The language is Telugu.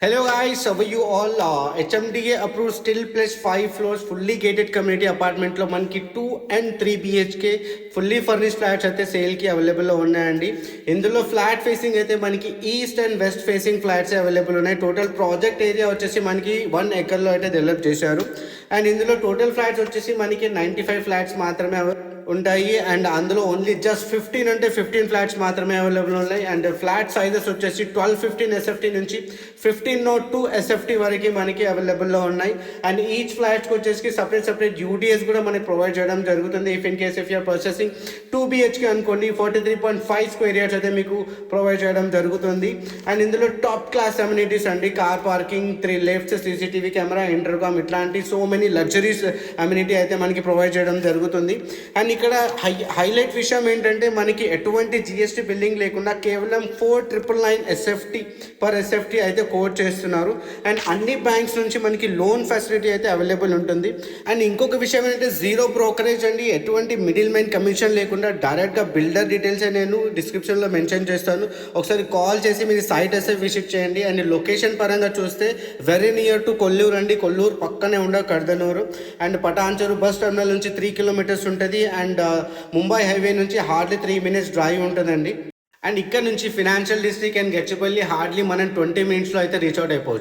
Hello guys, how are you all? HMDA approved still plus 5 floors fully gated community apartment లో మనకి 2 and 3 BHK fully furnished flats అయితే సేల్కి అవైలబుల్లో ఉన్నాయండి. ఇందులో ఫ్లాట్ ఫేసింగ్ అయితే మనకి east and west facing flats available ఉన్నాయి. టోటల్ ప్రాజెక్ట్ ఏరియా వచ్చేసి మనకి 1 acre అయితే డెవలప్ చేశారు. అండ్ ఇందులో టోటల్ ఫ్లాట్స్ వచ్చేసి మనకి 95 ఫ్లాట్స్ మాత్రమే ఉంటాయి. అండ్ అందులో ఓన్లీ జస్ట్ 15 ఫ్లాట్స్ మాత్రమే అవైలబుల్ ఉన్నాయి. అండ్ ఫ్లాట్ సైజెస్ వచ్చేసి 1215 SFT నుంచి 1502 SFT వరకు మనకి అవైలబుల్లో ఉన్నాయి. అండ్ ఈచ్ ఫ్లాట్స్కి వచ్చేసి సపరేట్ UDS కూడా మనకి ప్రొవైడ్ చేయడం జరుగుతుంది. If in case if you are purchasing 2 BHK అనుకోండి 43.5 స్క్వేర్ యార్డ్స్ అయితే మీకు ప్రొవైడ్ చేయడం జరుగుతుంది. అండ్ ఇందులో టాప్ క్లాస్ అమ్యూనిటీస్ అండి, car parking, 3 lifts, CCTV camera, intercom, ఇట్లాంటి సో మెనీ లగ్జరీస్ అమ్యూనిటీ అయితే మనకి ప్రొవైడ్ చేయడం జరుగుతుంది. అండ్ ఇక్కడ హైలైట్ విషయం ఏంటంటే మనకి ఎటువంటి GST బిల్లింగ్ లేకుండా కేవలం 4999 SFT పర్ SFT అయితే కోట్ చేస్తున్నారు. అండ్ అన్ని బ్యాంక్స్ నుంచి మనకి లోన్ ఫెసిలిటీ అయితే అవైలబుల్ ఉంటుంది. అండ్ ఇంకొక విషయం ఏంటంటే జీరో బ్రోకరేజ్ అండి, ఎటువంటి మిడిల్ మ్యాన్ కమిషన్ లేకుండా డైరెక్ట్గా బిల్డర్ డీటెయిల్స్ నేను డిస్క్రిప్షన్లో మెన్షన్ చేస్తాను. ఒకసారి కాల్ చేసి మీరు సైట్ అయితే విజిట్ చేయండి. అండ్ లొకేషన్ పరంగా చూస్తే వెరీ నియర్ టు కొల్లూరు అండి, కొల్లూరు పక్కనే ఉండే Kardanur. And Patancheru bus terminal నుంచి 3 kilometers ఉంటుంది. అండ్ ముంబై హైవే నుంచి హార్డ్లీ 3 minutes డ్రైవ్ ఉంటుందండి. అండ్ ఇక్కడ నుంచి financial district and Gachipalli hardly మనం 20 minutesలో అయితే రీచ్ అవుట్ అయిపోవచ్చు.